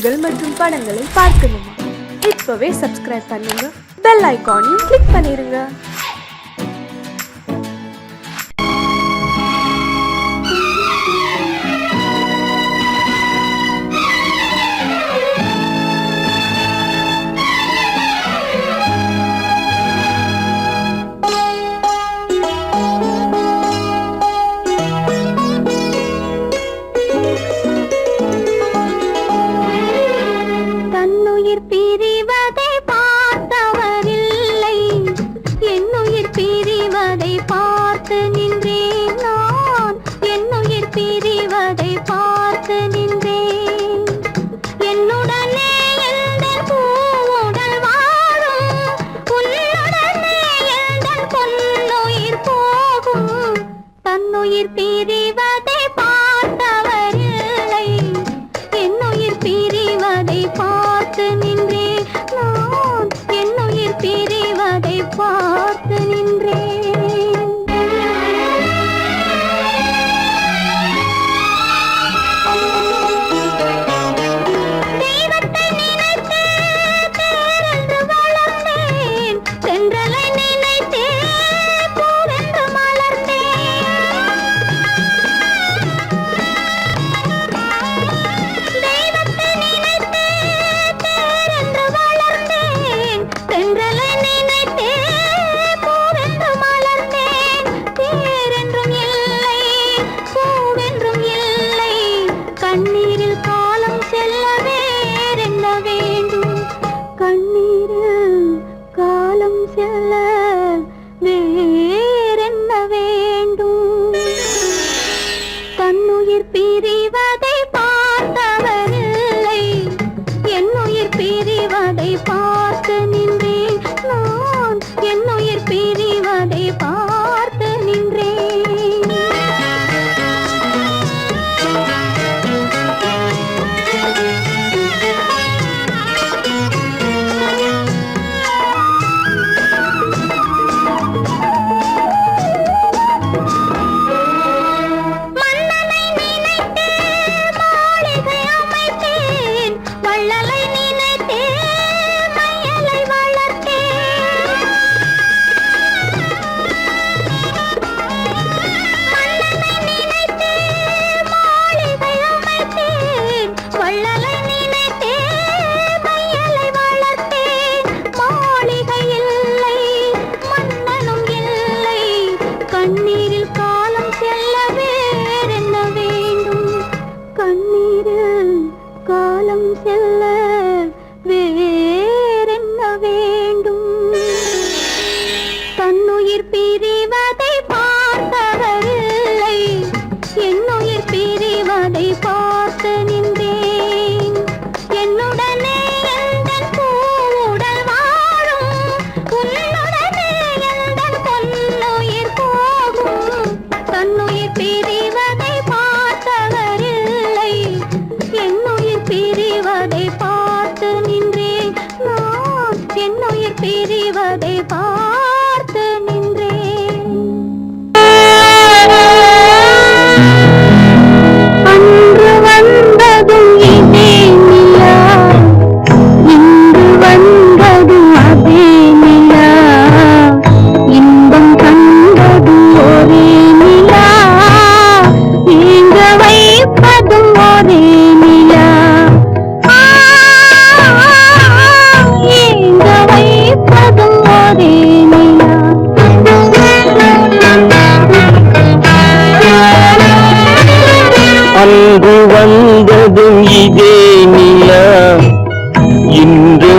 நிகழ்ச்சிகள் மற்றும் படங்களை பார்க்கணுமா? இப்பவே சப்ஸ்கிரைப் பண்ணுங்க, பெல் ஐகானையும் கிளிக் பண்ணிருங்க.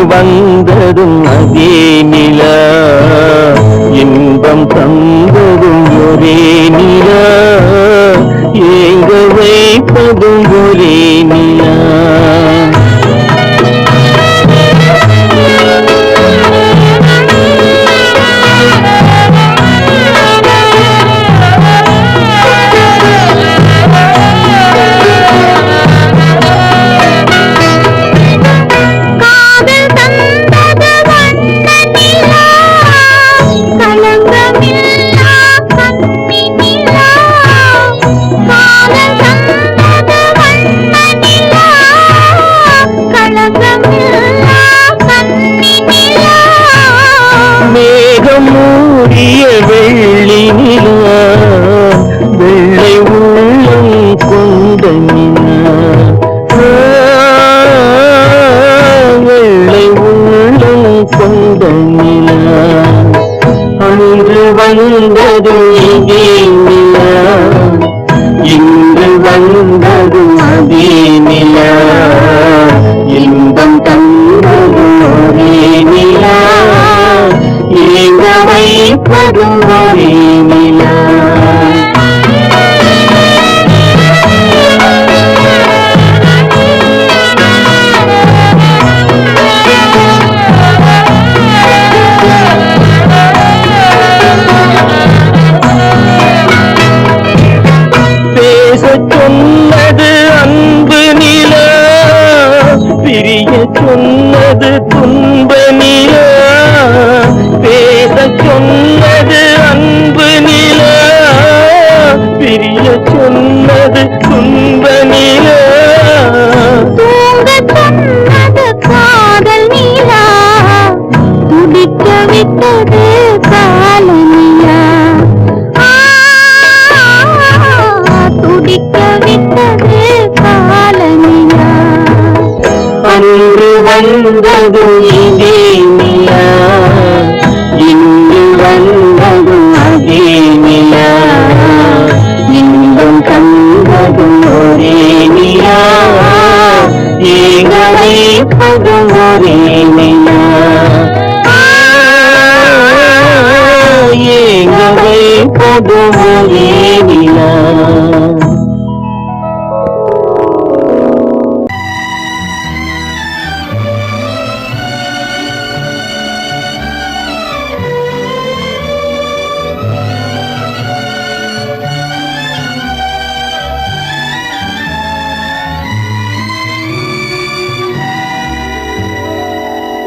வந்ததும் அதே நிலா, இன்பம் தந்ததும் ஒரே நிலா, ஏங்க வைப்பதும் ஒரே நிலா. நிலா இன்பம் தந்ததும் ஒரே நிலா, ஏங்க வைப்பதும் ஒரே நிலா. பேசச் சொன்னது அன்பு நிலா, பிரிய சொன்னது துன்ப நிலா. பேசச் சொன்னது அன்பு நிலா, பிரிய சொன்னது துன்ப நிலா. தூங்க சொன்னது காதல் நிலா, துடிக்க விட்டது கால நிலா. துடிக்க விட்டது கால நிலா. அன்று வந்ததும் இதே நிலா, இன்று வந்ததும் அதே நிலா. இன்பம் தந்ததும் ஒரே நிலா, ஏங்க வைப்பதும் ஒரே நிலா. ஏங்க வைப்பதும் ஒரே நிலா.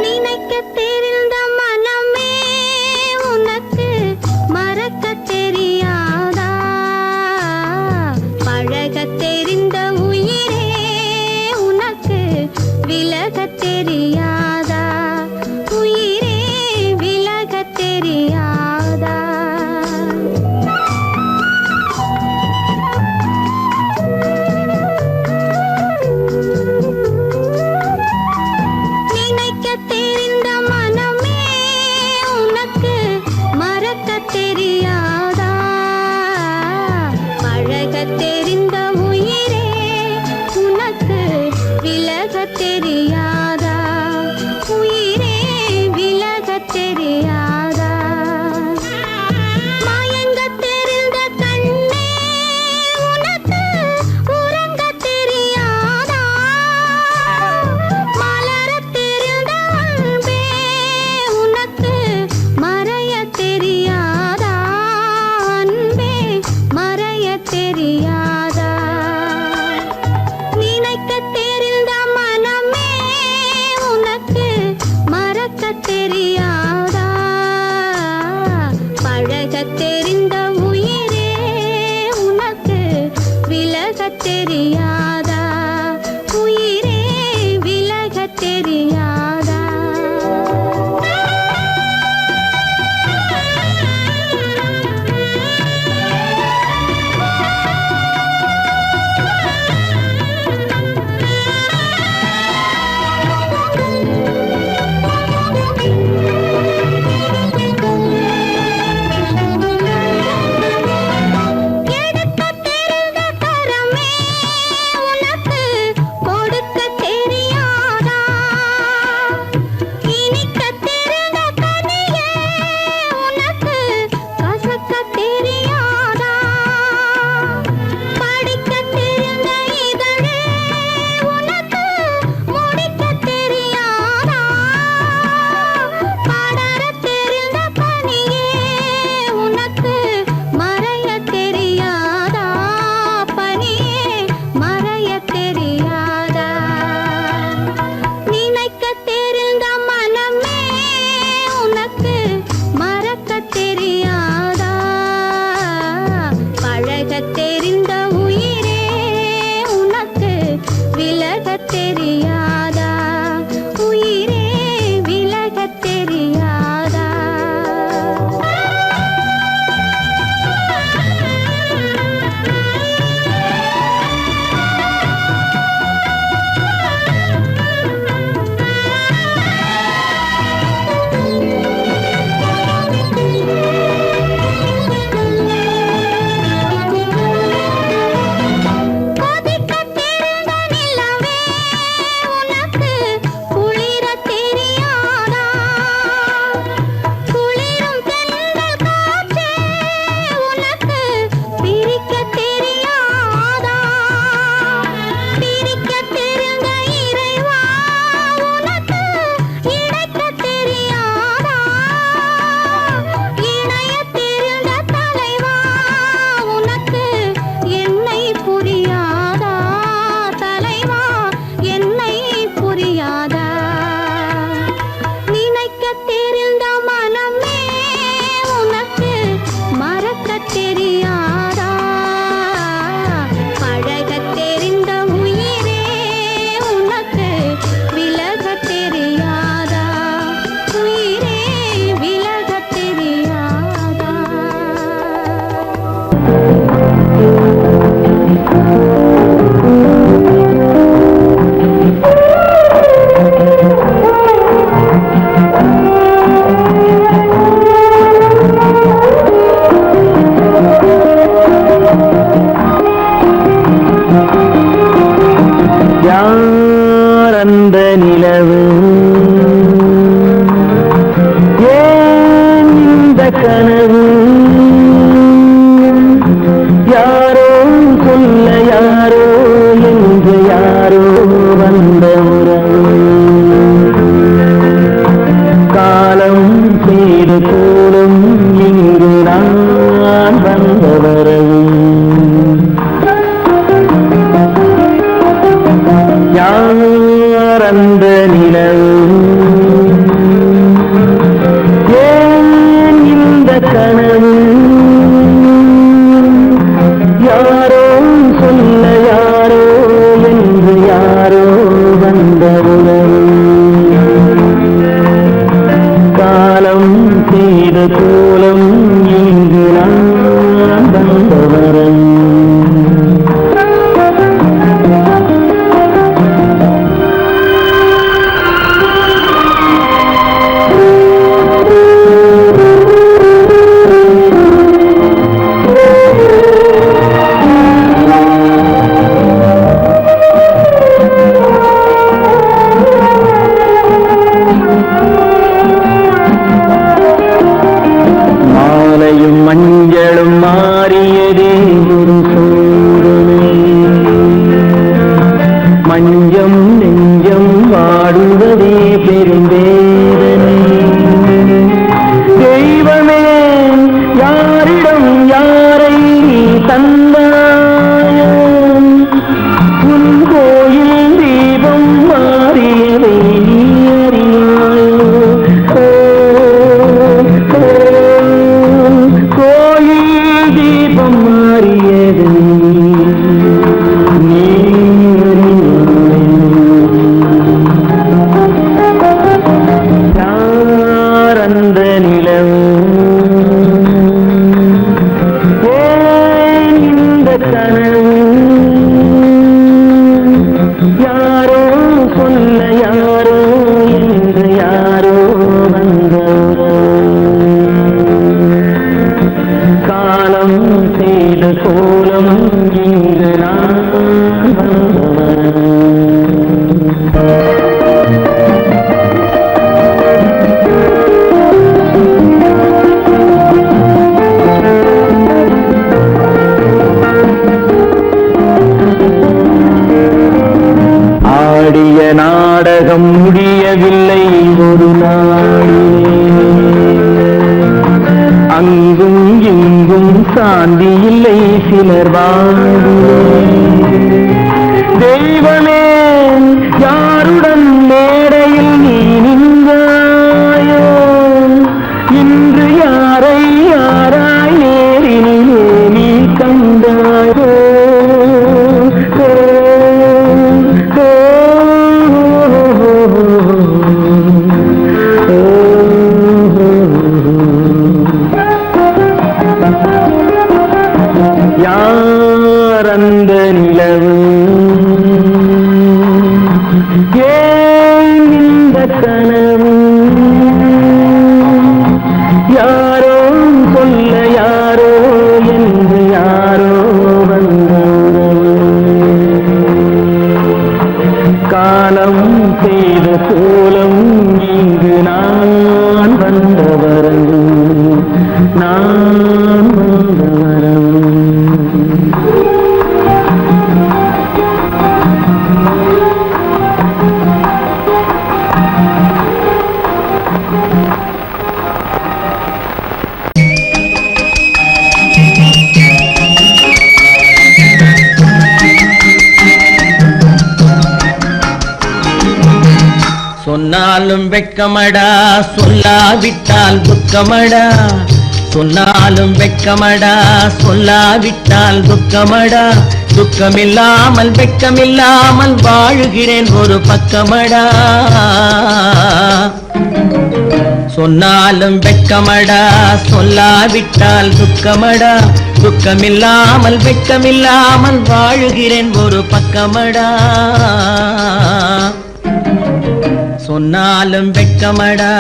நினைக்க தெரிந்த மனமே உனக்கு மறக்க தெரியாதா? பழக தெரிந்த உயிரே உனக்கு விலக தெரியாதா? உயிரே விலக தெரியாதா? நினைக்க தெரிந்த மனமே உனக்கு மறக்க தெரியாதா? பழக தெரிந்த உயிரே உனக்கு விலக தெரியாதா? உயிரே விலக தெரியாதா? மயங்க தெரிந்த கண்ணே உனக்கு உறங்க தெரியாதா? மலர தெரிந்த அன்பே உனக்கு மறைய தெரியாதா? அன்பே மறைய தெரியாதா? நினைக்க தெரிந்த மனமே யார் அந்த நிலவு ஏன் இந்த கனவு யாரோ சொல்ல யாரோ என்று யாரோ வந்த உறவு காலம் செய்த கோலம் இங்கு நான் வந்தவரன் மஞ்சளும் மாறியதே ஒரு சோதனை மஞ்சம் நெஞ்சம் வாடுவதே பெருந்தேதனை தெய்வமே யாரிடம் யாரை நீ தந்தாயோ உன் கோயில் தீபம் மாறியதை நீ அறியாயோ கோயில் தீபம் மாறியது நீ யார் அந்த நிலவு ஏன் இந்த கனவு யாரோ சொல்ல யாரோ என்று யாரோ வந்தவர் காலம் செய்த கோலம் இங்கு நான் வந்தவன் ஆடிய நாடகம் முடியவில்லை ஒரு நாளிலே அங்கும் இங்கும் சாந்தி இல்லை சிலர் வாழ்விலே தெய்வமே யாருடன் மேடையில் நீ நின்றாயோ இன்று யாரை யாராய் நேரினிலே நீ கண்டாயோ யார் அந்த நிலவு ஏன் இந்த கனவு யாரோ சொல்ல யாரோ என்று யாரோ வந்தவர் காலம் செய்த கோலம் இங்கு நான் வந்தவரன் நான் வந்தவரன் சொன்னாலும் வெட்கமடா சொல்லாவிட்டால் துக்கமடா சொன்னாலும் வெட்கமடா சொல்லாவிட்டால் துக்கமடா துக்கமில்லாமல் வெட்கமில்லாமல் வாழுகிறேன் ஒரு பக்கமடா சொன்னாலும் வெட்கமடா சொல்லாவிட்டால் துக்கமடா துக்கமில்லாமல் வெட்கமில்லாமல் வாழுகிறேன் ஒரு பக்கமடா சொன்னாலும் வெட்கமடா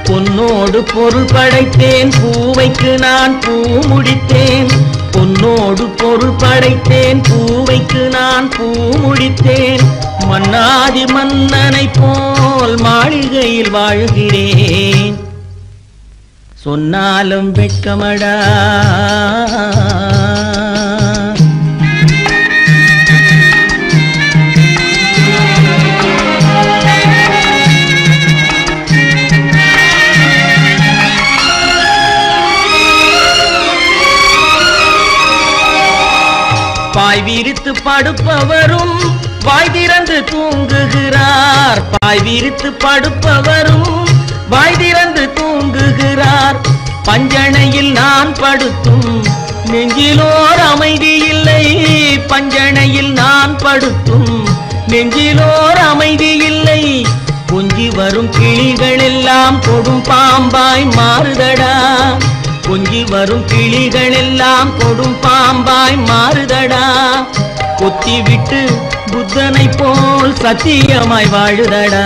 பொன்னோடு பொருள் படைத்தேன் பூவைக்கு நான் பூ முடித்தேன் பொன்னோடு பொருள் படைத்தேன் பூவைக்கு நான் பூ முடித்தேன் மன்னாதி மன்னனை போல் மாளிகையில் வாழ்கிறேன் சொன்னாலும் வெட்கமடா விரித்து படுப்பவரும் வாய் திறந்து தூங்குகிறார். பாய் விரித்து படுப்பவரும் வாய் திறந்து தூங்குகிறார். பஞ்சணையில் நான் படுத்தும் நெஞ்சிலோர் அமைதி இல்லை. பஞ்சணையில் நான் படுத்தும் நெஞ்சிலோர் அமைதி இல்லை. கொஞ்சி வரும் கிளிகள் எல்லாம் கொடும் பாம்பாய் மாறுதடா. கொஞ்சி வரும் கிளிகள் எல்லாம் கொடும் பாம்பாய் மாறுதடா. கொத்தி விட்டு புத்தனை போல் சத்தியமாய் வாழுதடா.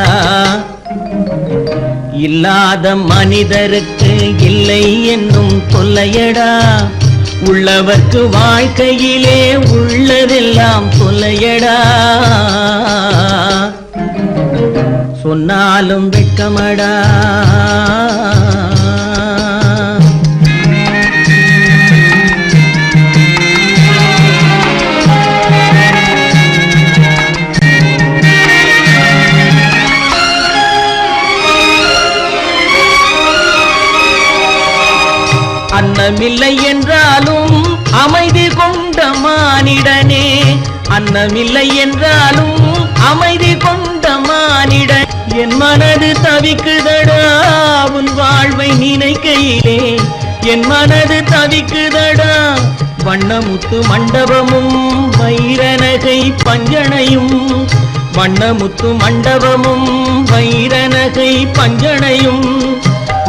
இல்லாத மனிதருக்கு இல்லை என்னும் தொல்லையடா. உள்ளவர்க்கு வாழ்க்கையிலே உள்ளதெல்லாம் தொல்லையடா. சொன்னாலும் வெட்கமடா. அன்னமில்லை என்றாலும் அமைதி கொண்ட மானிடனே. அன்னமில்லை என்றாலும் அமைதி கொண்ட மானிடன். என் மனது தவிக்குதடா உன் வாழ்வை நினைக்கையிலே. என் மனது தவிக்குதடா. வண்ணமுத்து மண்டபமும் வைரநகை பஞ்சனையும். வண்ணமுத்து மண்டபமும் வைரநகை பஞ்சனையும்.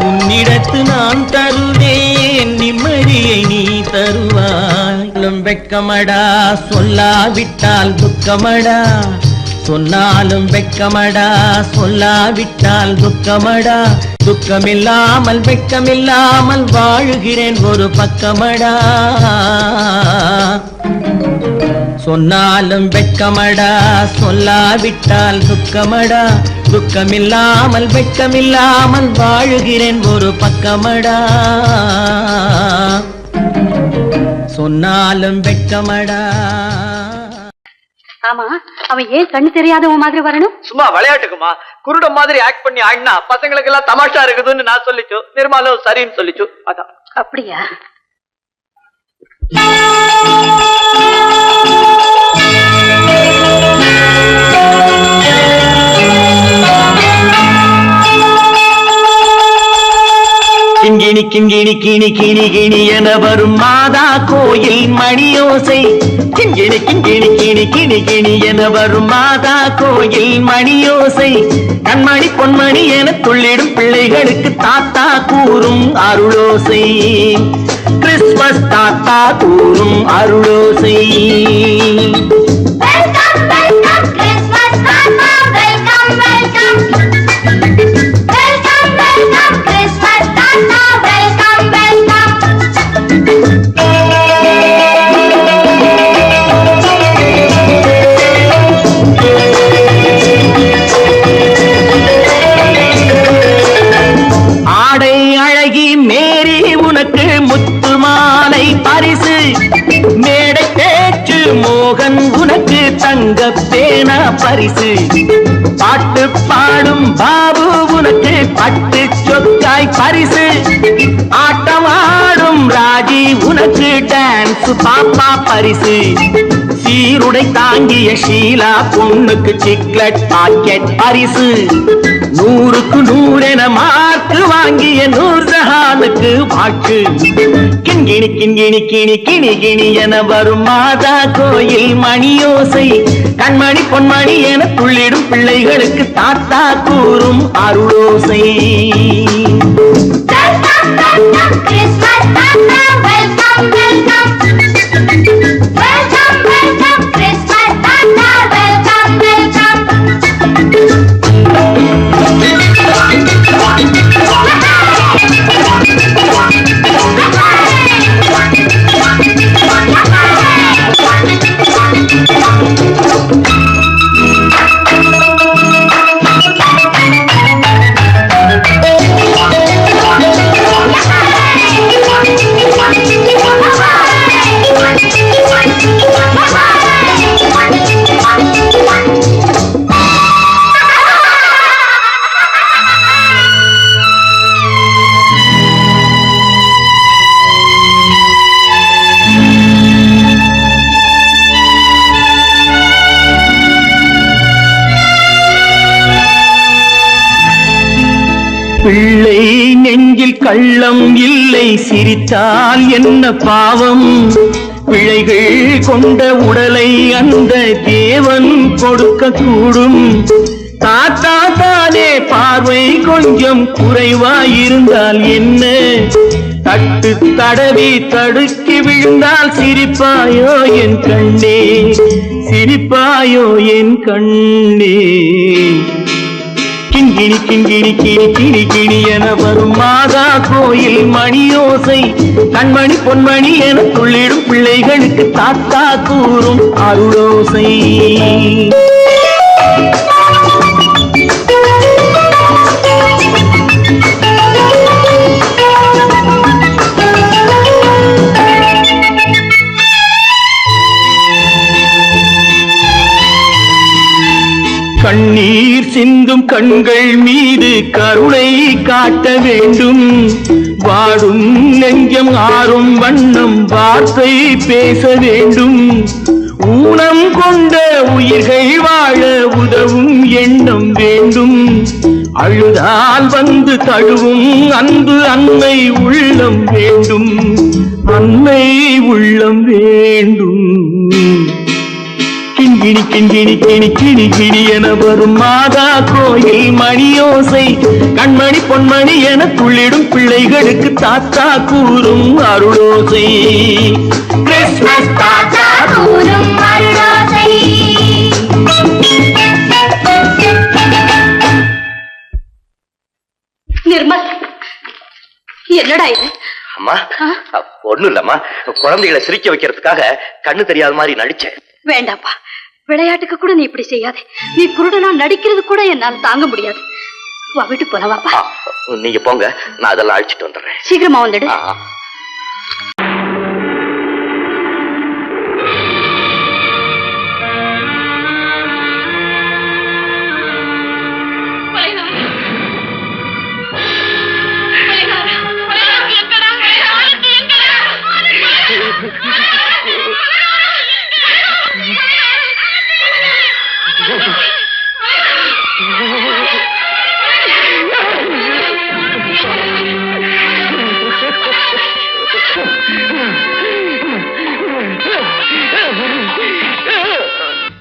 உன்னிடத்து நான் தருவேன் நிம்மதியை நீ தருவாய். வெட்கமடா சொல்லாவிட்டால் துக்கமடா. சொன்னாலும் வெட்கமடா சொல்லாவிட்டால் துக்கமடா. துக்கமில்லாமல் வெட்கமில்லாமல் வாழுகிறேன் ஒரு பக்கமடா. சொன்னாலும் வெட்கமடா சொல்லாவிட்டால் துக்கமடா. துக்கமில்லாமல் வெட்கமில்லாமல் வாழுகிறேன் ஒரு பக்கமடா. சொன்னாலும் வெட்கமடா. ஆமா, அவன் ஏன் கண்ணு தெரியாதவன் மாதிரி வரணும்? சும்மா விளையாட்டுக்குமா குருட மாதிரி ஆக்ட் பண்ணி ஆடினா பசங்களுக்கு எல்லாம் தமாஷா இருக்குதுன்னு நான் சொல்லிச்சு. நிர்மலும் சரின்னு சொல்லிச்சு. அதான். அப்படியா? கிங்கிணி கிங்கிணி கிணி கிணி கிணி என வரும் மாதா கோயில் மணியோசை. கிங்கிணி கிங்கிணி கிணி கிணி கிணி என வரும் மாதா கோயில் மணியோசை. கண்மணி பொன்மணி என துள்ளிடும் பிள்ளைகளுக்கு தாத்தா கூறும் அருளோசை. கிறிஸ்துமஸ் தாத்தா கூறும் அருளோசை. ஆடை அழகி மேரி உனக்கு முத்து மாலை பரிசு. மேடை பேச்சு மோகன் உனக்கு தங்க பேனா பரிசு. பாட்டு பாடும் பாபு உனக்கு பட்டு சொக்காய் பரிசு. ஆட்டமாடும் ராஜி உனக்கு டான்ஸ் பாப்பா பரிசு. சீருடை தாங்கிய ஷீலா பொண்ணுக்கு சிக்லெட் பாக்கெட் பரிசு. 100க்கு 100 என மார்க்கு வாங்கிய நூர்ஜஹானுக்கு வாக்கு. கிண்கிணி கிண்கிணி கிணி கிணி கிணி என வரும் மாதா கோயில் மணியோசை. கண்மணி பொன்மணி என துள்ளிடும் பிள்ளைகளுக்கு தாத்தா கூறும் அருளோசை. பிள்ளை நெஞ்சில் கள்ளம் இல்லை, சிரித்தால் என்ன பாவம்? பிழைகள் கொண்ட உடலை அந்த தேவன் கொடுக்க கூடும். தாத்தா தானே பார்வை கொஞ்சம் குறைவாயிருந்தால் என்ன? தட்டு தடவி தடுக்கி விழுந்தால் சிரிப்பாயோ என் கண்ணே, சிரிப்பாயோ என் கண்ணே. கிண்கிணி கிண்கிணி கிணி கிணி கிணி என வரும் மாதா கோயில் மணியோசை, கண்மணி பொன்மணி என துள்ளிடும் பிள்ளைகளுக்கு தாத்தா கூறும் அருளோசை. கண்ணீர் சிந்தும் கண்கள் மீது கருணை காட்ட வேண்டும். வாடும் நெஞ்சம் ஆறும் வண்ணம் வார்த்தை பேச வேண்டும். ஊனம் கொண்ட உயிர்கள் வாழ உதவும் எண்ணம் வேண்டும். அழுதால் வந்து தழுவும் அன்பு அன்னை உள்ளம் வேண்டும், அன்னை உள்ளம் வேண்டும். கிண்கிணி கிண்கிணி கிணி கிணி கிணி என வரும் மாதா கோயில் மணியோசை, கண்மணி பொன்மணி என துள்ளிடும் பிள்ளைகளுக்கு தாத்தா கூறும் அருளோசை. கிறிஸ்மஸ் தாத்தா கூறும் அருளோசை. நிர்மல், என்னடா இது? அம்மா ஒண்ணும் இல்லம்மா, குழந்தைகளை சிரிக்க வைக்கிறதுக்காக கண்ணு தெரியாத மாதிரி நடிச்சேன். வேண்டாப்பா, விளையாட்டுக்கு கூட நீ இப்படி செய்யாதே. நீ குருடனா நடிக்கிறது கூட என்னால தாங்க முடியாது. வா, வீட்டு போலவாப்பா. நீங்க போங்க, நான் அதெல்லாம் அழிச்சிட்டு வந்துடுறேன். சீக்கிரமா வந்துடு.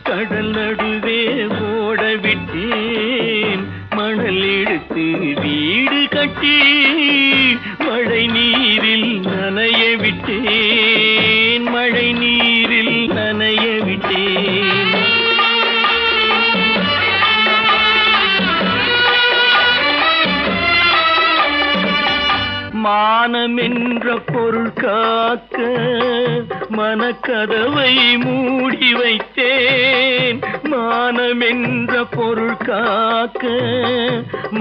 கடல் நடுவே ஓட விட்டேன், மணல் எடுத்து வீடு கட்டி மழை நீரில் நனைய விட்டேன், மழை நீரில் நனைய விட்டேன். மானம் என்ற பொருள் காக்க மனக்கதவை மூடி வைத்தேன், மானம் என்ற பொருள் காக்க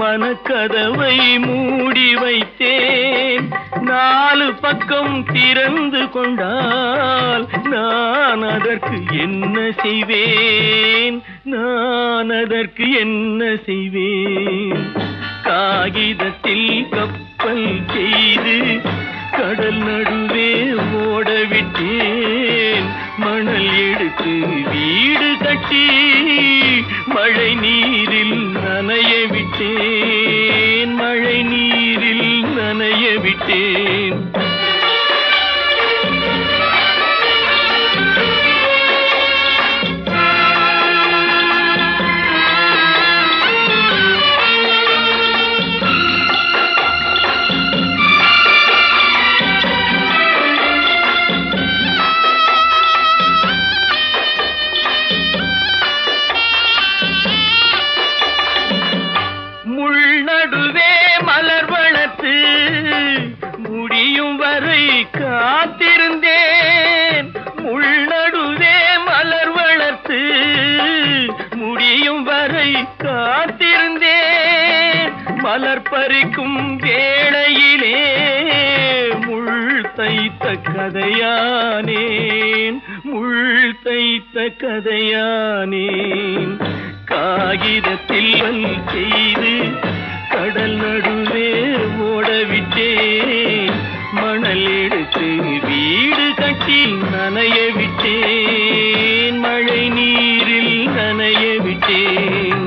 மனக்கதவை மூடி வைத்தேன். நாலு பக்கம் திறந்து கொண்டால் நான் அதற்கு என்ன செய்வேன், நான் அதற்கு என்ன செய்வேன்? காகிதத்தில் கப்பல் செய்து கடல் நடுவே ஓட விட்டேன், மணல் எடுத்து வீடு கட்டி மழை நீரில் நனைய விட்டேன், மழை நீரில் நனைய விட்டேன். நடுவே மலர் வளர்த்து முடியும் வரை காத்திருந்தேன், முள் நடுவே மலர் வளர்த்து முடியும் வரை காத்திருந்தேன். மலர் பறிக்கும் வேளையிலே முள் தைத்த கதையானேன், முள் தைத்த கதையானேன். காகிதத்தில் செய்து கடல் நடுவே ஓடவிட்டேன், மணல் எடுத்து வீடு கட்டி நனைய விட்டேன், மழை நீரில் நனைய விட்டேன்.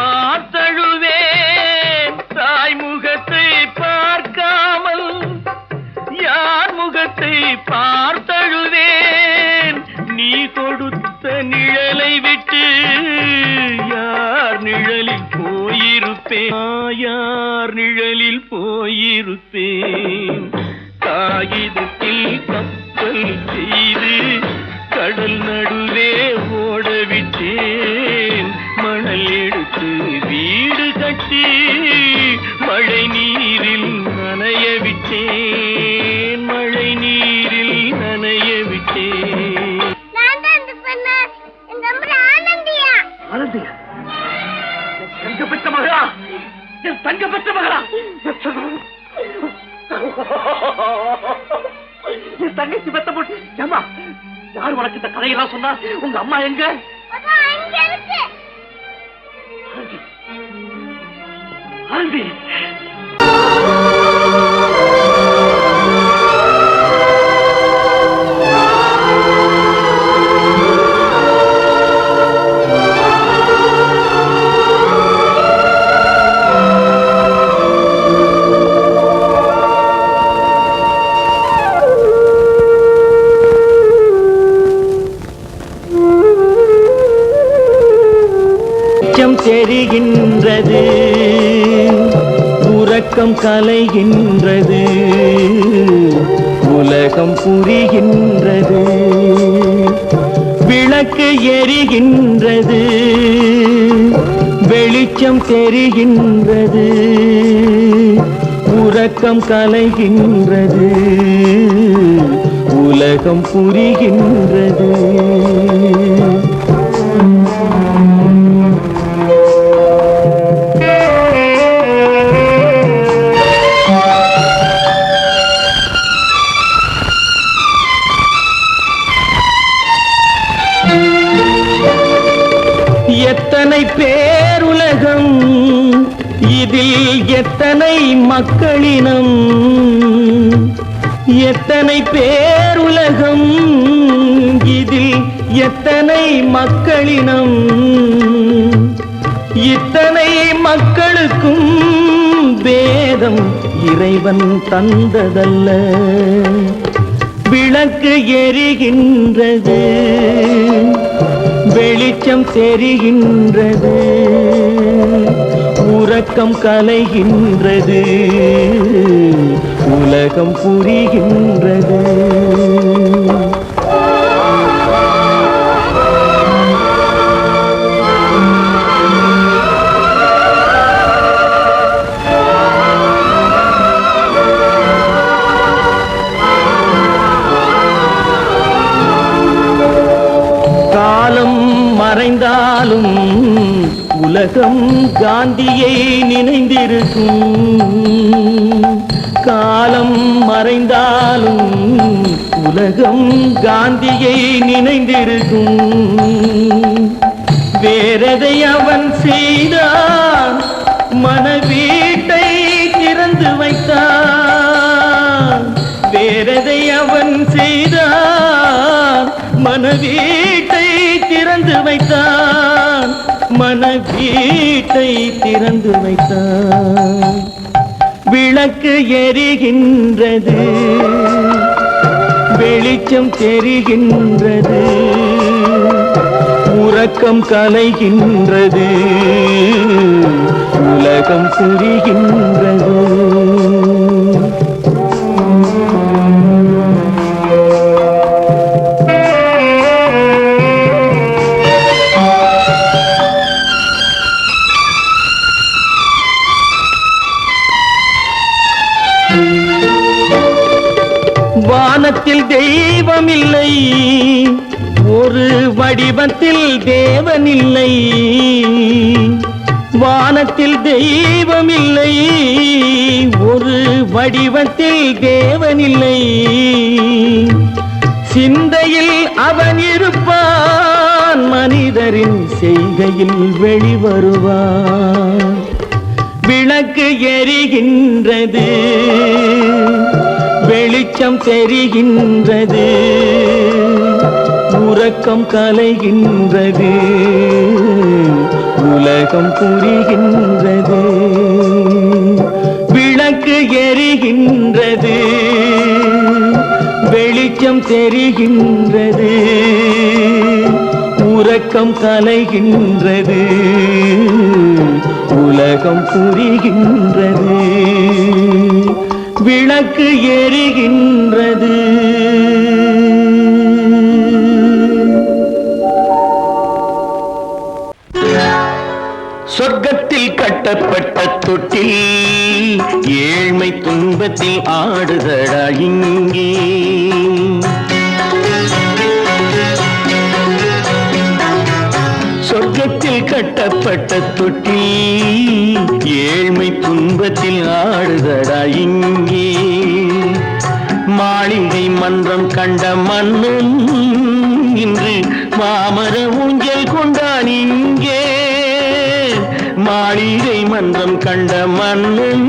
பார்த்தழுவேன் தாய் முகத்தை பார்க்காமல் யார் முகத்தை பார்த்தழுவேன் நீ கொடுத்த நிழலை விட்டு யார் நிழலில் போயிருப்பேன் யார் நிழலில் போயிருப்பேன் காகிதத்தில் கப்பல் செய்து கடல் நடுவே ஓடவிட்டேன் மணல் எடுத்து வீடு கட்டி மழை நீரில் நனைய விட்டேன் மழை நீரில் நனைய விட்டேன் நான் தான் இந்த பொண்ணு எங்க அம்மா ஆனந்தியா ஆனந்தியா தங்க பெற்ற மகளா என் தங்க பெற்ற மகளா என் தங்கச்சி பெத்த போட்டு ஏமா யார் உனக்கு இந்த கதையெல்லாம் சொன்னா உங்க அம்மா எங்க அங்க இருக்கு ஆனந்தி தெரிகின்றது உறக்கம் கலைகின்றது உலகம் புரிகின்றது விளக்கு எரிகின்றது வெளிச்சம் தெரிகின்றது உறக்கம் கலைகின்றது உலகம் புரிகின்றது எத்தனை பேருலகம் இதில் எத்தனை மக்களினம் எத்தனை பேருலகம் இதில் எத்தனை மக்களினம் இத்தனை மக்களுக்கும் வேதம் இறைவன் தந்ததல்ல விளக்கு எரிகின்றது வெளிச்சம் தெரிகின்றது உறக்கம் கலைகின்றது உலகம் புரிகின்றது காலம் மறைந்தாலும் உலகம் காந்தியை நினைந்திருக்கும் காலம் மறைந்தாலும் உலகம் காந்தியை நினைந்திருக்கும் வேறதை அவன் செய்தான் மனவீட்டை திறந்து வைத்தான் வேறதை அவன் செய்தான் மனவீட்டை திறந்து வைத்தான் மனவீட்டை திறந்து வைத்தான் விளக்கு எரிகின்றது வெளிச்சம் தெரிகின்றது உறக்கம் கலைகின்றது உலகம் புரிகின்றது வானத்தில் தெய்வமில்லை ஒரு வடிவத்தில் தேவனில்லை வானத்தில் தெய்வமில்லை ஒரு வடிவத்தில் தேவனில்லை சிந்தையில் அவன் இருப்பான் மனிதரின் செய்கையில் வெளிவருவான் விளக்கு எரிகின்றது வெளிச்சம் தெரிகின்றது உறக்கம் கலைகின்றது உலகம் புரிகின்றது, விளக்கு எரிகின்றது, வெளிச்சம் தெரிகின்றது, உறக்கம் கலைகின்றது, உலகம் புரிகின்றது, விளக்கு எரிகின்றது. சொர்க்கத்தில் கட்டப்பட்ட தொட்டில் ஏழ்மை துன்பத்தில் ஆடுதடா இங்கே. சொர்க்கத்தில் கட்டப்பட்ட தொட்டில் ஏழ்மை துன்பத்தில் ஆடுதடா இங்கே. மாளிகை மன்றம் கண்ட மன்னன் இன்று மாமர ஊஞ்சல் கொண்டான் இங்கே. மாளிகை மன்றம் கண்ட மன்னன்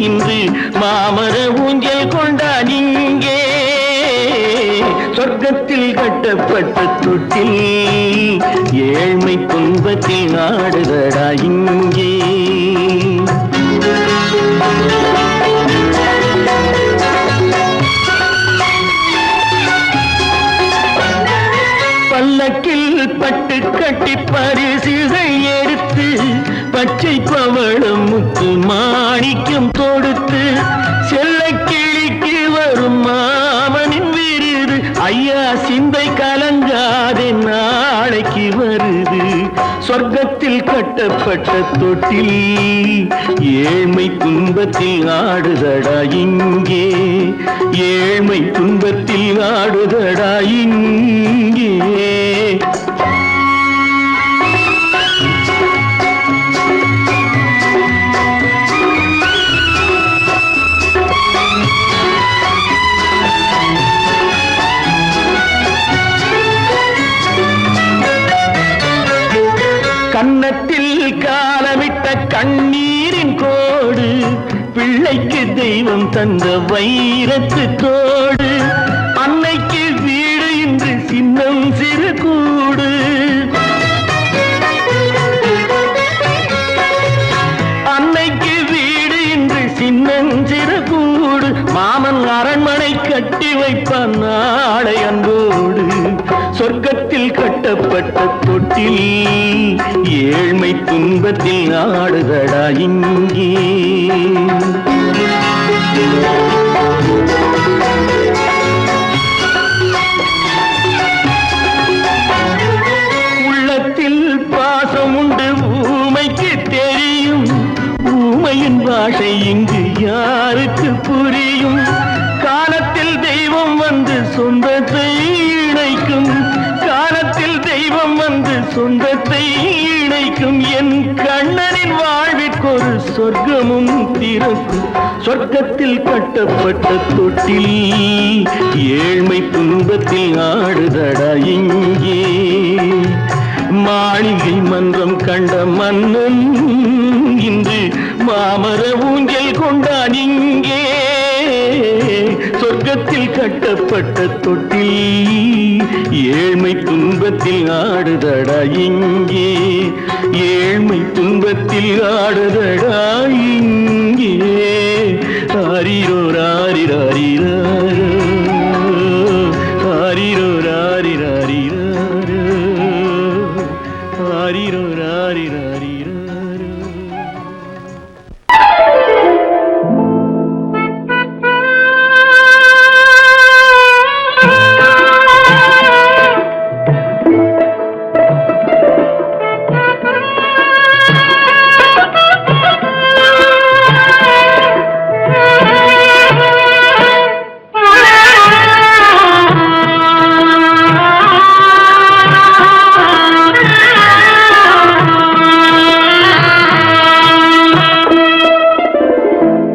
இன்று மாமர ஊஞ்சல் கொண்டான் இங்கே. சொர்க்கத்தில் கட்டப்பட்ட தொட்டில் ஏழ்மை துன்பத்தில் ஆடுதடா இங்கே. பல்லக்கில் பட்டு கட்டி பரிசுகள் எடுத்து பச்சை பவளம் முத்து மாணிக்கம் தொடுத்து செல்ல கிளிக்கு வரும் மாமனின் விருது. ஐயா சிந்தை கலங்காதே நாளைக்கு வருது. சொர்க்கத்தில் கட்டப்பட்ட தொட்டில் ஏழ்மை துன்பத்தில் ஆடுதடா இங்கே. ஏழ்மை துன்பத்தில் ஆடுதடா இங்கே. கன்னத்தில் காலமிட்ட கண்ணீரின் கோடு, பிள்ளைக்கு தெய்வம் தந்த வைரத்து தோடு. அன்னைக்கு வீடு இன்று சின்னம் சிறு கூடு. அன்னைக்கு வீடு இன்று சின்னம் சிறு கூடு. மாமன் அரண்மனை கட்டி வைப்பான் நாளை அன்போடு. சொர்க்கத்தில் கட்டப்பட்ட தொட்டில் ஏழ்மை துன்பத்தில் ஆடுதடா இங்கே. உள்ளத்தில் பாசம் உண்டு ஊமைக்கு தெரியும். ஊமையின் பாஷை இங்கு யாருக்கு புரியும்? காலத்தில் தெய்வம் வந்து சொந்தத்தை இணைக்கும். காலத்தில் தெய்வம் வந்து சொந்தத்தை இணைக்கும். என் கண்ணனின் வாழ்விற்கொரு சொர்க்கமும் திறக்கும். சொர்க்கத்தில் கட்டப்பட்ட தொட்டில் ஏழ்மை துன்பத்தில் ஆடுதடா இங்கே. மாளிகை மன்றம் கண்ட மன்னன் இன்று மாமர ஊஞ்சல் கொண்டான் இங்கே. சொர்க்கத்தில் கட்டப்பட்ட தொட்டில் ஏழ்மை துன்பத்தில் ஆடுதடா இங்கே. ஏழ்மை துன்பத்தில் ஆடுதடா இங்கே. ஆரிரோ ராரிராரிரோ, ஆரிரோ ராரிராரிரோ, ஆரிரோ ராரிராரிரோ.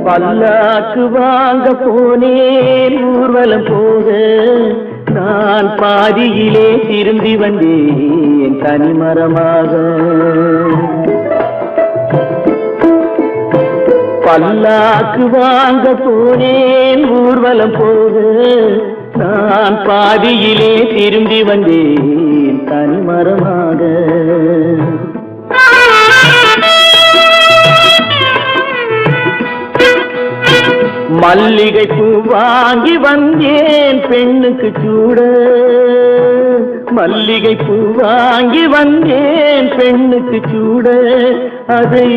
பல்லாக்கு வாங்க போனேன் ஊர்வலம் போக, நான் பாதியிலே திரும்பி வந்தேன் தனிமரமாக. பல்லாக்கு வாங்க போனேன் ஊர்வலம் போக, நான் பாதியிலே திரும்பி வந்தேன் தனிமரமாக. மல்லிகை பூ வாங்கி வந்தேன் பெண்ணுக்கு சூட, மல்லிகை பூ வாங்கி வந்தேன் பெண்ணுக்கு சூட, அதை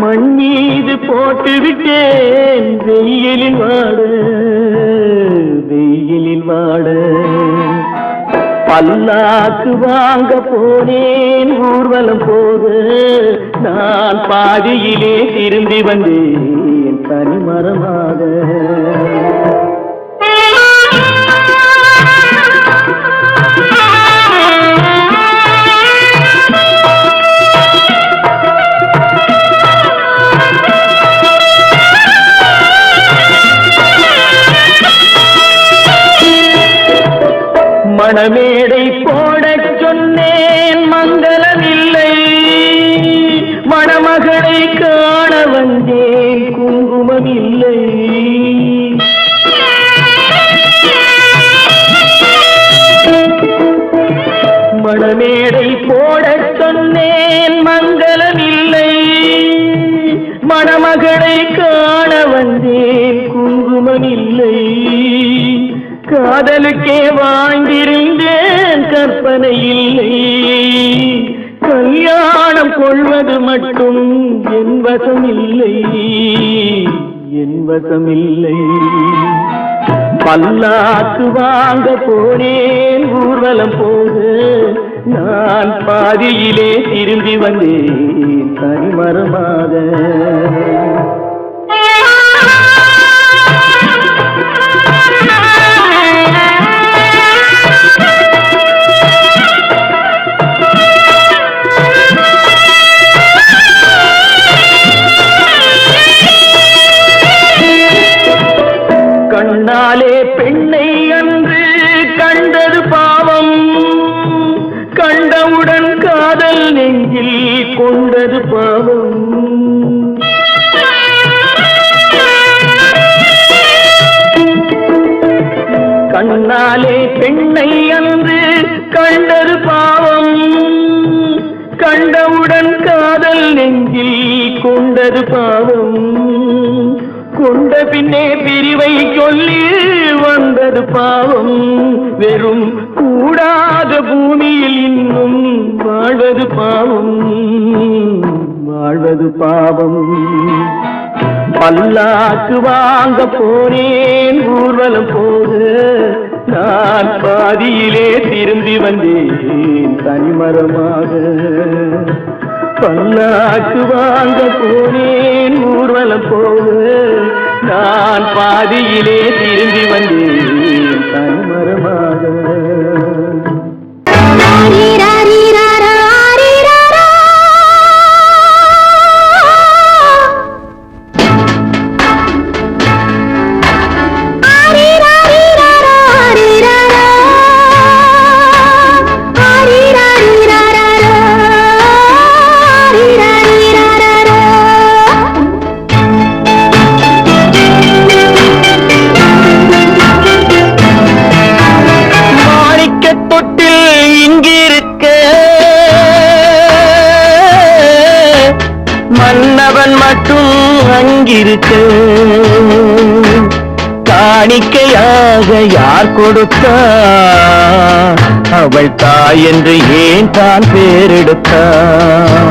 மண் மீது போட்டு விட்டேன் வெயிலில் வாட, வெயிலில் வாட. பல்லாக்கு வாங்க போனேன் ஊர்வலம் போக, நான் பாதியிலே திரும்பி வந்தேன் தனிமரமாக. மணமேடை போடச் சொன்னேன் மங்களமில்லை, மணமகளை காண வந்தேன் குங்குமமில்லை. மணமேடை போடச் சொன்னேன் மங்களமில்லை, மணமகளை காண வந்தேன் குங்குமமில்லை. காதலுக்கே வாழ்ந்திருந்தேன் கற்பனை இல்லை, கல்யாணம் கொள்வது மட்டும் என் வசமில்லை, என் வசமில்லை. பல்லாக்கு வாங்க போனேன் ஊர்வலம் போக, நான் பாதியிலே திரும்பி வந்தேன் தனிமரமாக. கண்ணாலே பெண்ணை அன்று கண்டது பாவம், கண்டவுடன் காதல் நெஞ்சில் கொண்டது பாவம். கண்ணாலே பெண்ணை அன்று கண்டது பாவம், கண்டவுடன் காதல் நெஞ்சில் கொண்டது பாவம். கொண்ட பின்னே பிரிவை சொல்லி வந்தது பாவம், வெறும் கூடாத பூமியில் இன்னும் வாழ்வது பாவம், வாழ்வது பாவம். பல்லாக்கு வாங்க போனேன் ஊர்வலம் போக, நான் பாதியிலே திரும்பி வந்தேன் தனிமரமாக. பல்லாக்கு வாங்க போனேன் ஊர்வலம் போக, நான் பாதியிலே திரும்பி வந்தேன் தனிமரமாக. மன்னவன் மட்டும் அங்கிருக்க, காணிக்கையாக யார் கொடுத்தார், அவள் தாய் என்று ஏன் தான் பேரெடுத்தார்.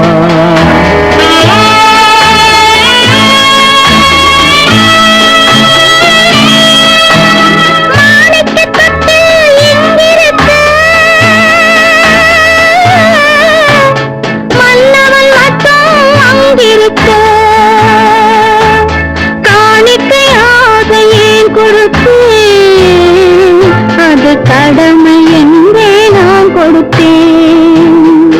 கடமை என்றே நான் கொடுத்தேன்.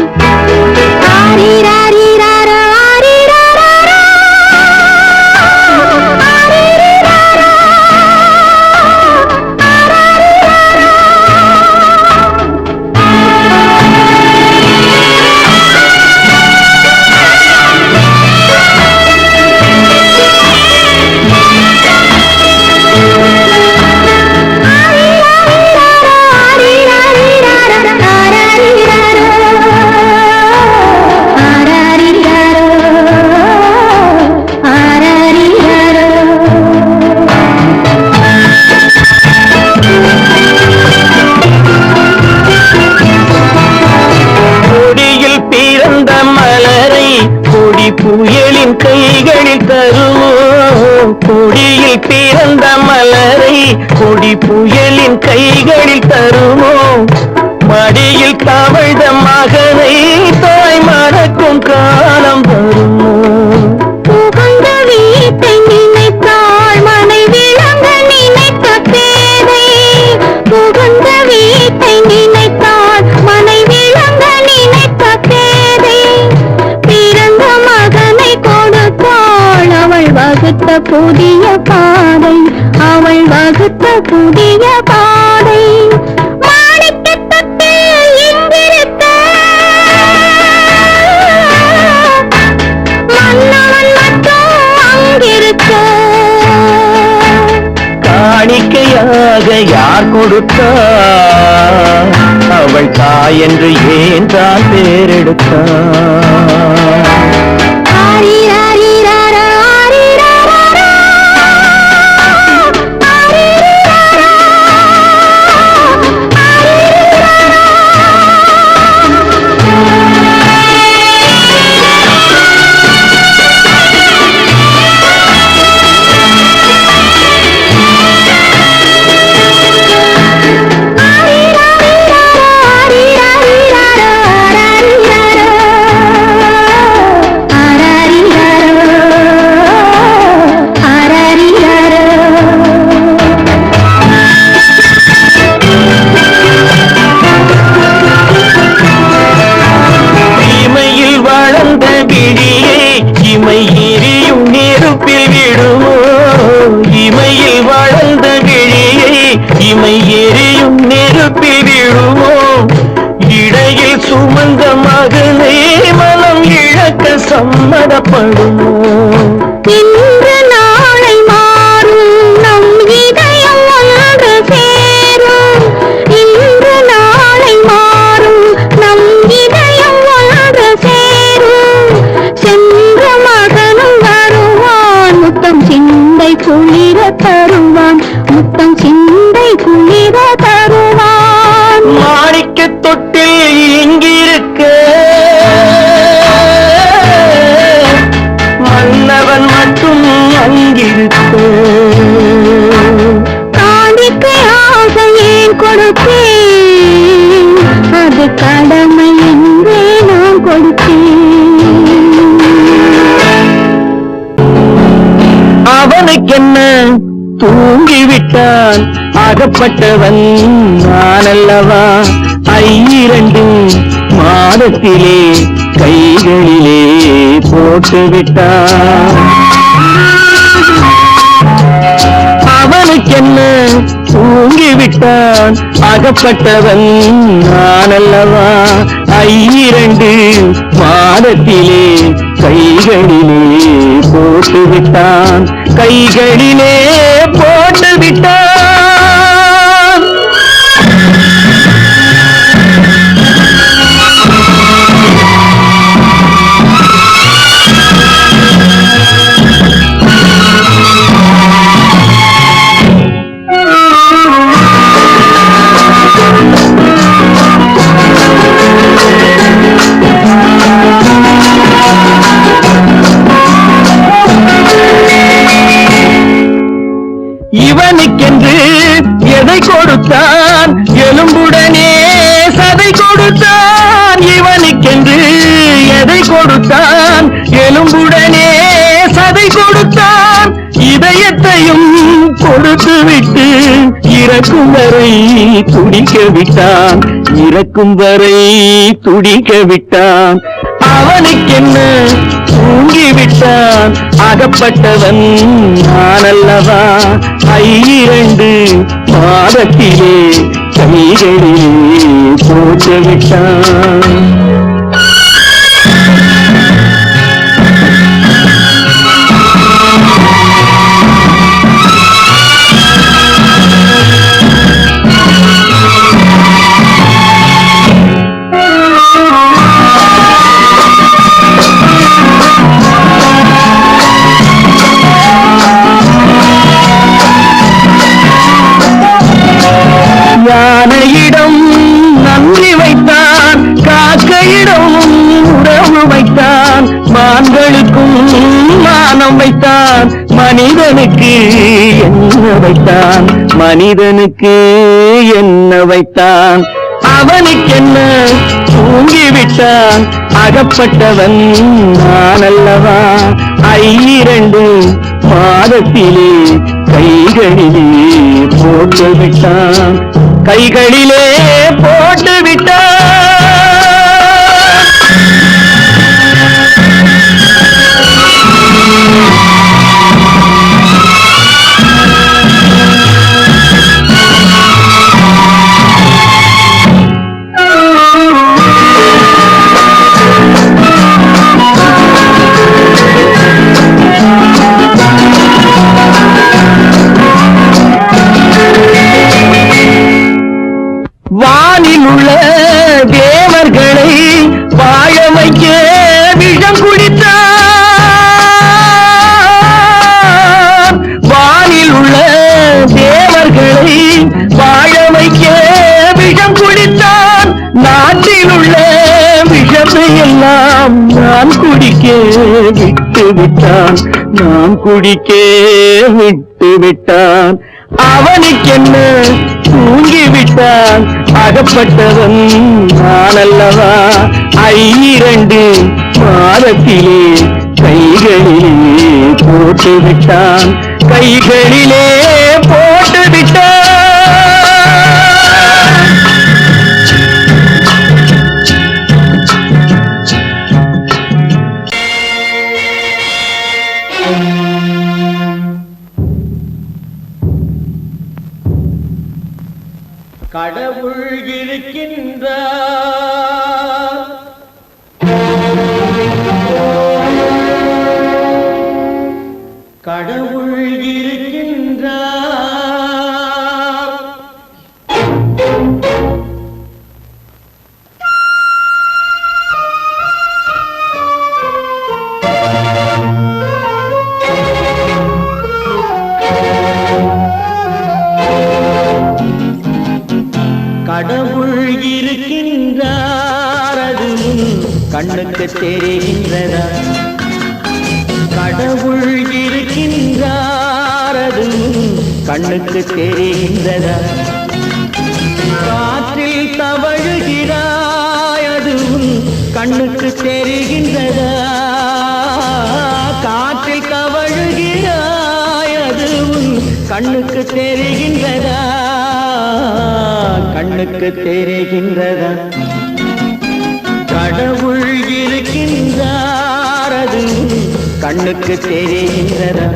புயலின் கைகளில் தருமோ கொடியில் பிறந்த மலரை கொடி புயலின் கைகளில் தருமோ மடியில் தவழ்ந்த மகனை தாய் மறக்கும் காலம் வருமோ புகுந்த வீட்டை நினைத்தாள் மனை விளங்க நினைத்த பேதை புகுந்த வீட்டை நினைத்தாள் மனை விளங்க நினைத்த பேதை பிறந்த மகனை கொடுத்தாள் அவள் வகுத்த புதிய பாதை அவள் வகுத்த புதிய பாதை காணிக்கையாக யார் கொடுத்தார் அவள் தாய் என்று ஏன் தான் பேரெடுத்தார் இமை எரியும் நெருப்பில் விழுமோ இடையில் சுமந்த மகனை மனம் இழக்க சம்மதப்படுமோ இன்று நாளை மாறும் நம் இதயம் ஒன்று சேரும் இன்று நாளை மாறும் நம் இதயம் ஒன்று சேரும் சென்ற மகனும் வருவான் முத்தம் சிந்தை குளிர தருவான் முத்தம் சிந்தை குளிர தருவான் மாணிக்க தொட்டில் இங்கிருக்க மன்னவன் மட்டும் அங்கிருக்க காணிக்கையாக ஏன் கொடுத்தேன் அது கடமை என்றே நான் கொடுத்தேன் அவனுக்கென்ன தூங்கிவிட்டான் அகப்பட்டவன் நான் அல்லவா 2 மாதத்திலே கைகளிலே போட்டுவிட்டான் அவனுக்கென்ன தூங்கிவிட்டான் அகப்பட்டவன் நான் அல்லவா 2 மாதத்திலே கைகளிலே போட்டுவிட்டான் கைகளிலே போட்டுவிட்டான் இவனுக்கென்று எதை கொடுத்தான் எலும்புடனே சதை கொடுத்தான் இவனுக்கென்று எதை கொடுத்தான் எலும்புடனே சதை கொடுத்தான் இதயத்தையும் கொடுத்து விட்டு இறக்கும் வரை துடிக்க விட்டான் இறக்கும் வரை துடிக்க விட்டான் அவனுக்கென்ன தூங்கிவிட்டான் அகப்பட்டவன் நான் அல்லவா 2 மாதத்திலே கைகளிலே போட்டுவிட்டான் யானையிடம் நன்றி வைத்தான் காக்கையிடம் வானம் வைத்தான் மனிதனுக்கு என்ன வைத்தான், மனிதனுக்கு என்ன வைத்தான். அவனுக்கென்ன தூங்கிவிட்டான், அகப்பட்டவன் நான் அல்லவா. 2 மாதத்திலே கைகளிலே போட்டு விட்டான், கைகளிலே போட்டு விட்டான். வானில் உள்ள தேவர்களை வாழ வைக்க விஷம் குடித்தான். வானில் உள்ள தேவர்களை வாழ வைக்க விஷம் குடித்தான். நாட்டில் உள்ள விஷத்தை எல்லாம் நான் குடிக்க விட்டு விட்டான், நான் குடிக்க விட்டு விட்டான். அவனுக்கென்ன தூங்கிவிட்டான், அகப்பட்டவன் நான் அல்லவா. 2 மாதத்திலே கைகளிலே போட்டு விட்டான், கைகளிலே போட்டு விட்டான். கடவுள் இருக்கின்றார், கடவுள் இருக்கின்றார். கடவுள் இருக்கின்றார், அது கண்ணுக்கு தெரிகின்றதா. கடவுள் இருக்கின்றார், அது கண்ணுக்கு தெரிகின்றதா. காற்றில் தவழுகிறாய், அது கண்ணுக்கு தெரிகின்றதா. காற்றில் தவழுகிறாய், அது கண்ணுக்கு தெரிகின்றதா, கண்ணுக்கு தெரிகின்றதா. கடவுள் இருக்கின்றார், அது கண்ணுக்கு தெரிகின்றதா.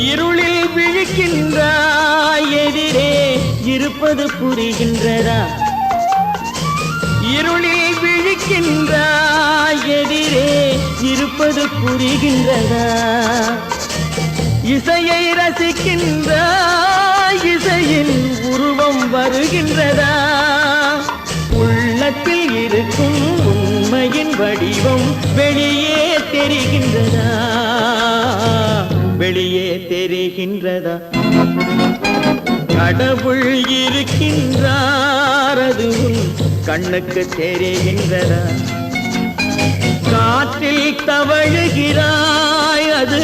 இருளில் விழிக்கின்றாய், எதிரே இருப்பது புரிகின்றதா. இருளில் விழிக்கின்றாய், எதிரே இருப்பது புரிகின்றதா. இசையை ரசிக்கின்றாய், இசையின் உருவம் வருகின்றதா. உள்ளத்தில் இருக்கும் உண்மையின் வடிவம் வெளியே தெரிகின்றதா, வெளியே தெரிகின்றதா. கடவுள் இருக்கின்றார், அது கண்ணுக்கு தெரிகின்றதா. காற்றில் தவழுகிறாய், அது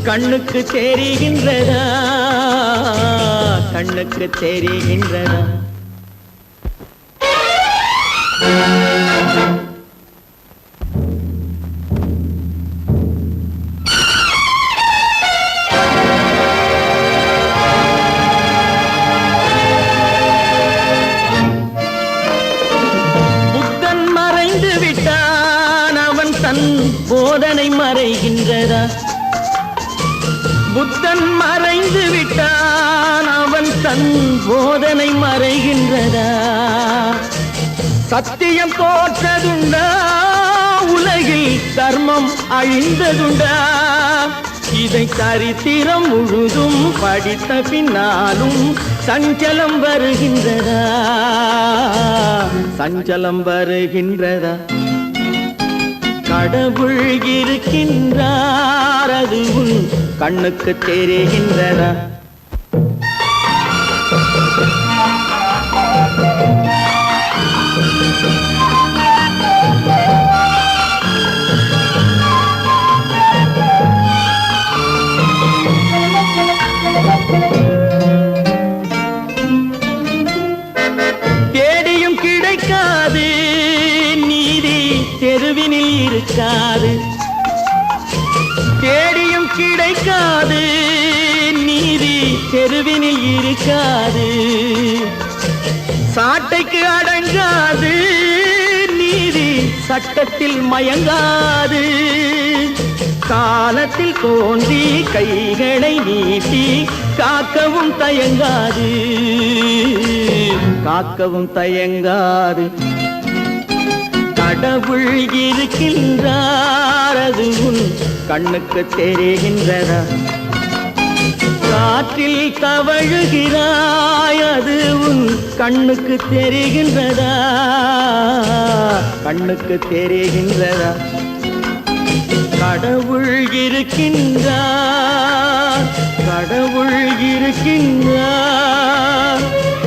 கண்ணுக்கு தெரிகின்றதா, கண்ணுக்கு தெரிகின்றதா. போதனை மறைகின்றதா. புத்தன் மறைந்து விட்டான், அவன் தன் போதனை மறைகின்றதா. சத்தியம் தோற்றதுண்டா, உலகில் தர்மம் அழிந்ததுண்டா. இதை சரித்திரம் முழுதும் படித்த பின்னாலும் சஞ்சலம் வருகின்றதா, சஞ்சலம் வருகின்றதா. கடவுள் இருக்கின்றார் அது உன் கண்ணுக்கு தெரிகின்றதா? தேடியும் கிடைக்காது நீதி தெருவினில் இருக்காது. தேடியும் கிடைக்காது நீதி தெருவினில் இருக்காது. சாட்டைக்கு அடங்காது நீதி சட்டத்தில் மயங்காது. காலத்தில் தோன்றி கைகளை நீட்டி காக்கவும் தயங்காது, காக்கவும் தயங்காது. கடவுள் இருக்கின்றார் அது உன் கண்ணுக்கு தெரிகின்றதா? காற்றில் தவழுகிறாய் அது உன் கண்ணுக்கு தெரிகின்றதா? கண்ணுக்கு தெரிகின்றதா? கடவுள் இருக்கின்றார், கடவுள் இருக்கின்றார்,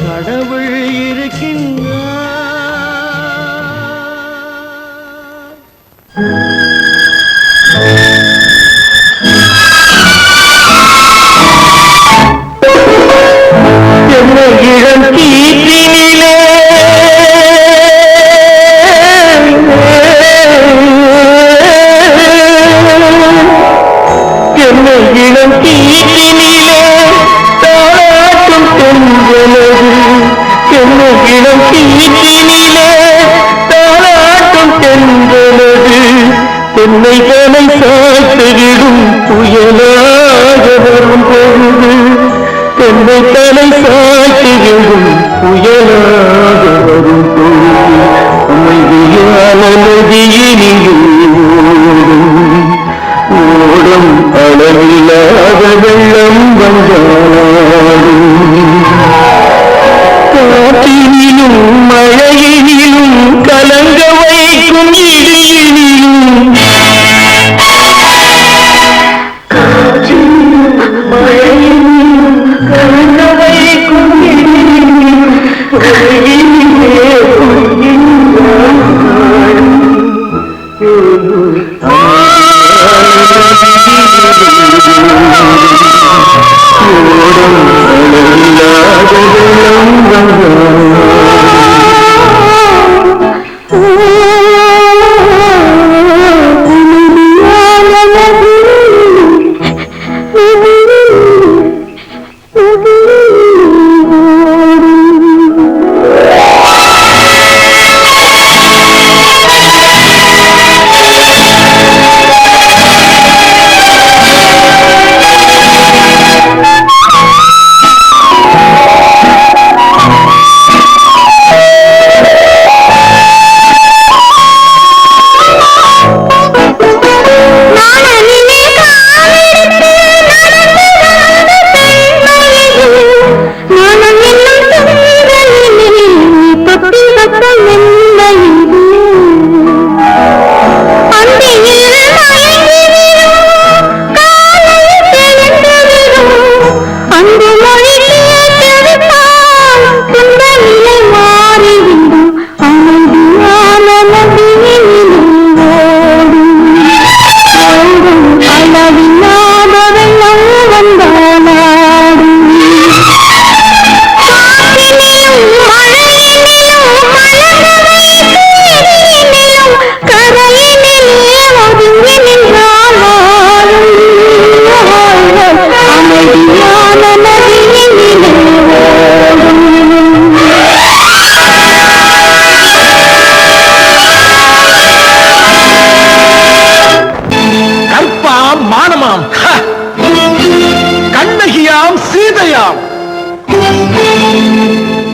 கடவுள் இருக்கின்றார். என்ன இளம் கீற்றினிலே என்ன இளம் கீற்றினிலே தாளாட்டும் தென்றலது. என்ன இளம் கீற்றினிலே தாளாட்டும் தென்றலது. தென்னைகளை சாத்துவிடும் புயலாக வரும் பொழுது. தென்னைகளை சாத்துவிடும் புயலாக வரும் பொழுது. அமைதியான நதியினில் ஓடும் அளவில்லாத வெள்ளம் வந்தாடும். காற்றினிலும் மழையினிலும் கலங்க வைக்கும் இடியினிலும். காற்றினிலும் மழையினிலும் கலங்க வைக்கும் இடியினிலும். உலகினிலே பொய்கின்றான்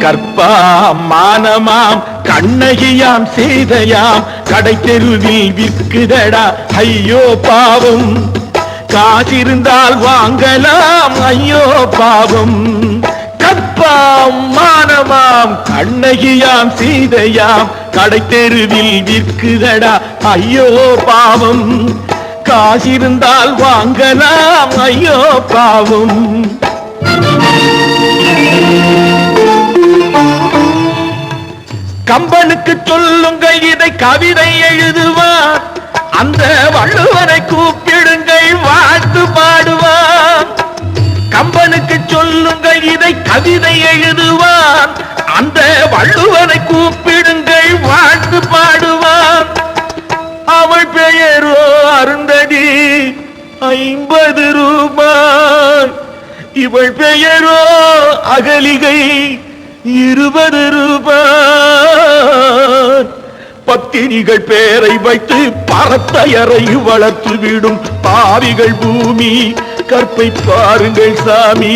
கற்பாம் மானமாம் கண்ணகியாம் சீதையாம் கடை தெருவில் விற்குதடா ஐயோ பாவம். காசிருந்தால் வாங்கலாம் ஐயோ பாவம். கற்பாம் மானமாம் கண்ணகியாம் சீதையாம் கடை தெருவில் விற்குதடா ஐயோ பாவம் காசிருந்தால் வாங்கலாம் ஐயோ பாவம் கம்பனுக்கு சொல்லுங்கள் இதை கவிதை எழுதுவார் அந்த வள்ளுவனை கூப்பிடுங்கள் வாழ்த்து பாடுவார் கம்பனுக்கு சொல்லுங்கள் இதை கவிதை எழுதுவார் அந்த வள்ளுவனை கூப்பிடுங்கள் வாழ்த்து பாடுவார் அவள் பெயரோ அருந்ததி 50 ரூபாய் இவள் பெயரோ அகலிகை 20 ரூபாய் பத்தினிகள் பேரை வைத்து பரத்தையறை வளர்த்து விடும் பாவிகள் பூமி கற்பை பாருங்கள் சாமி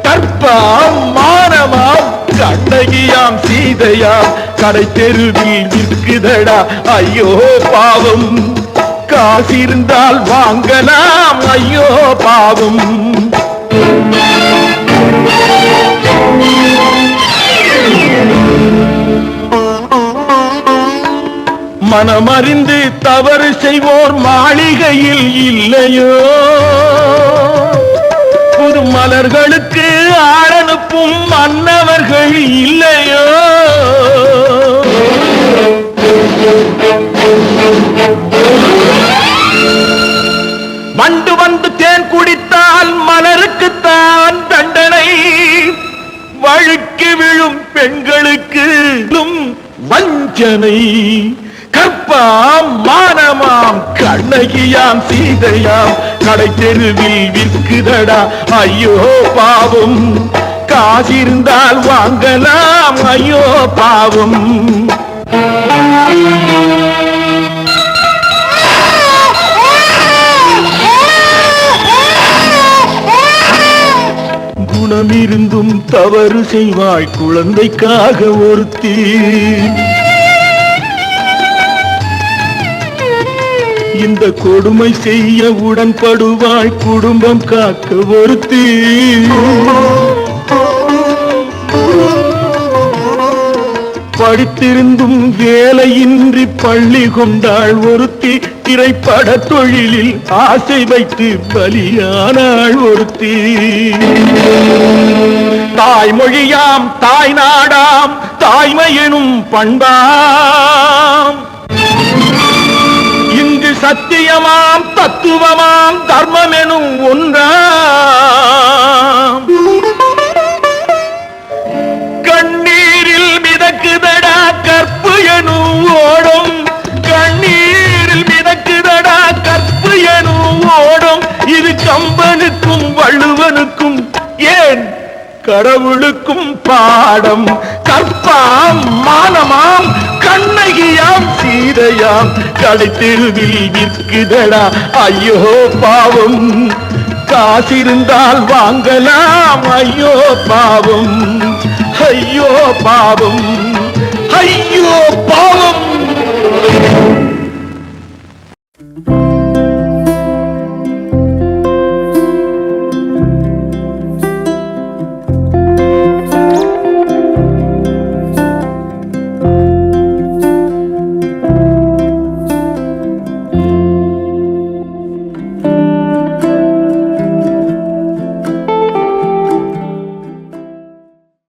கற்பாம் மானமாம் கண்ணகியாம் சீதையாம் கடை தெருவில் விற்குதடா ஐயோ பாவம் காசிருந்தால் வாங்கலாம் ஐயோ பாவம் மனமறிந்து தவறு செய்வோர் மாளிகையில் இல்லையோ புது மலர்களுக்கு ஆளனுப்பும் மன்னவர்கள் இல்லையோ வண்டு வந்து தேன் குடித்தால் மலருக்குத்தான் தண்டனை வழுக்கி விழும் பெண்களுக்கு வஞ்சனை கற்பாம் மானமாம் கண்ணகியாம் சீதையாம் கடை தெருவில் விற்குதடா ஐயோ பாவம் காசிருந்தால் வாங்கலாம் ஐயோ பாவம் குணமிருந்தும் தவறு செய்வாய் குழந்தைக்காக ஒருத்தி இந்த கொடுமை செய்ய உடன்படுவாய் குடும்பம் காக்க ஒருத்தி படித்திருந்தும் வேலையின்றி பள்ளி கொண்டாள் ஒருத்தி திரைப்பட தொழிலில் ஆசை வைத்து பலியானாள் ஒருத்தி தாய்மொழியாம் தாய் நாடாம் தாய்மையெனும் பண்பாம் இங்கு சத்தியமாம் தத்துவமாம் தர்மம் எனும் ஒன்றாம் கண்ணீரில் மிதக்குதடா கற்பு எனும் ஓடும் கண்ணீரில் மிதக்குதடா கற்பு எனும் ஓடும் இது கம்பனுக்கும் வள்ளுவனுக்கும் ஏன் கடவுளுக்கும் பாடம் கற்பாம் மானமாம் கண்ணகியாம் சீதையாம் கடை தெருவில் விற்குதடா ஐயோ பாவம் காசிருந்தால் வாங்கலாம் ஐயோ பாவம் ஐயோ பாவம் ஐயோ பாவம்